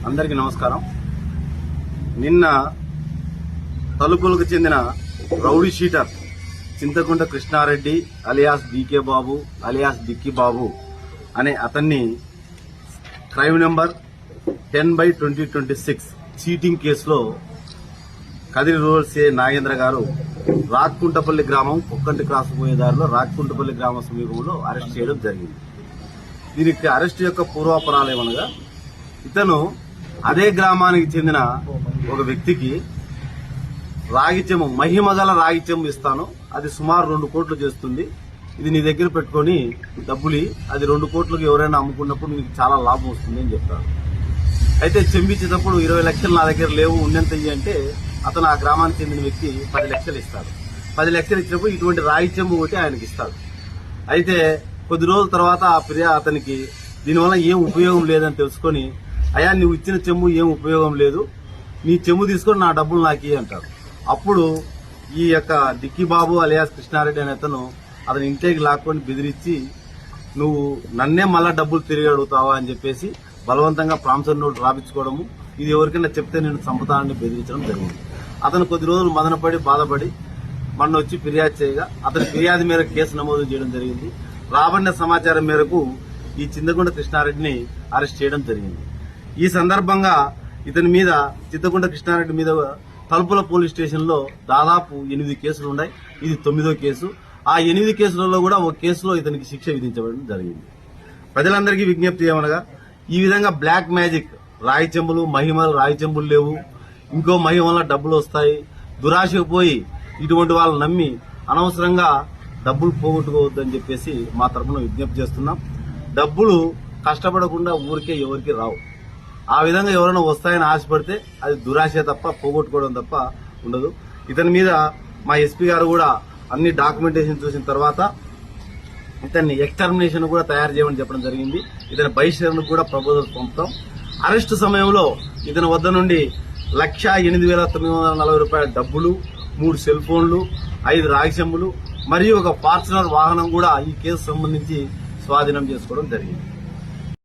అందరికీ నమస్కారం. నిన్న తలుపులకు చెందిన rowdy sheeter Chinthakunta Krishna Reddy alias DK Babu alias Dikki Babu అనే అతన్ని క్రైమ్ నెంబర్ 10/2026 చీటింగ్ కేసులో కదిరి రూరల్ సిఐ నాగేంద్ర గారు రాక్కుంటపల్లి గ్రామం కుక్కంటి క్రాస్ పోయే దారిలో రాక్కుంటపల్లి గ్రామ సమీపంలో అరెస్ట్ చేయడం జరిగింది. దీనికి అరెస్ట్ యొక్క పూర్వాపరాలు ఏమనగా, ఇతను అదే గ్రామానికి చెందిన ఒక వ్యక్తికి రాగిచెమ్ము మహిమగల రాగిచెమ్ము ఇస్తాను, అది సుమారు 2 కోట్లు చేస్తుంది, ఇది నీ దగ్గర పెట్టుకుని డబ్బులి, అది 2 కోట్లకు ఎవరైనా అమ్ముకున్నప్పుడు నీకు చాలా లాభం వస్తుంది అని చెప్తాడు. అయితే చెంబిచ్చేటప్పుడు 20 లక్షలు నా దగ్గర లేవు, ఉన్నంత అంటే అతను ఆ గ్రామానికి చెందిన వ్యక్తి 10 లక్షలు ఇస్తాడు. 10 లక్షలు ఇచ్చినప్పుడు ఇటువంటి రాగిచెమ్ము ఒకటి ఆయనకి ఇస్తాడు. అయితే కొద్ది రోజుల తర్వాత అతనికి దీనివల్ల ఏం ఉపయోగం లేదని తెలుసుకొని, అయ్యా నువ్వు ఇచ్చిన చెమ్ము ఏం ఉపయోగం లేదు, నీ చెమ్ము తీసుకొని నా డబ్బులు నాకు అంటాడు. అప్పుడు ఈ యొక్క డిక్కీ బాబు అలియాస్ కృష్ణారెడ్డి అనే అతను ఇంటికి లాక్కొని బెదిరించి, నువ్వు నన్నే మళ్ళా డబ్బులు తిరిగి అడుగుతావా అని చెప్పేసి బలవంతంగా ప్రామిసరీ నోట్ రాపించుకోవడము, ఇది ఎవరికైనా చెప్తే నేను చంపుతానని బెదిరించడం జరిగింది. అతను కొద్ది రోజులు మదనపడి బాధపడి మొన్న వచ్చి ఫిర్యాదు చేయగా అతని ఫిర్యాదు మేరకు కేసు నమోదు చేయడం జరిగింది. రాబడిన సమాచారం మేరకు ఈ చింతకుంట కృష్ణారెడ్డిని అరెస్ట్ చేయడం జరిగింది. ఈ సందర్భంగా ఇతని మీద చింతకుంట కృష్ణారెడ్డి మీద తలుపుల పోలీస్ స్టేషన్ లో దాదాపు 8 కేసులు ఉన్నాయి. ఇది 9వ కేసు. ఆ 8 కేసులలో కూడా ఒక కేసులో ఇతనికి శిక్ష విధించబడడం జరిగింది. ప్రజలందరికీ విజ్ఞప్తి ఏమనగా, ఈ విధంగా బ్లాక్ మ్యాజిక్ రాయి చెంబులు మహిమలు రాయి చెంబులు లేవు, ఇంకో మహిమ వల్ల డబ్బులు వస్తాయి, దురాశకు పోయి ఇటువంటి వాళ్ళని నమ్మి అనవసరంగా డబ్బులు పోగొట్టుకోవద్దని చెప్పేసి మా తరఫున విజ్ఞప్తి చేస్తున్నాం. డబ్బులు కష్టపడకుండా ఊరికే ఎవరికి రావు. ఆ విధంగా ఎవరైనా వస్తాయని ఆశపడితే అది దురాశ తప్ప పోగొట్టుకోవడం తప్ప ఉండదు. ఇతని మీద మా ఎస్పీ గారు కూడా అన్ని డాక్యుమెంటేషన్ చూసిన తర్వాత ఇతన్ని ఎక్స్టర్మినేషన్ కూడా తయారు చేయమని చెప్పడం జరిగింది. ఇతని బహిష్కరణకు కూడా ప్రపోజల్ పంపుతాం. అరెస్టు సమయంలో ఇతని వద్ద నుండి 1,08,940 రూపాయల డబ్బులు, 3 సెల్ ఫోన్లు, 5 రాగి చెంబులు మరియు ఒక ఫార్చునర్ వాహనం కూడా ఈ కేసు సంబంధించి స్వాధీనం చేసుకోవడం జరిగింది.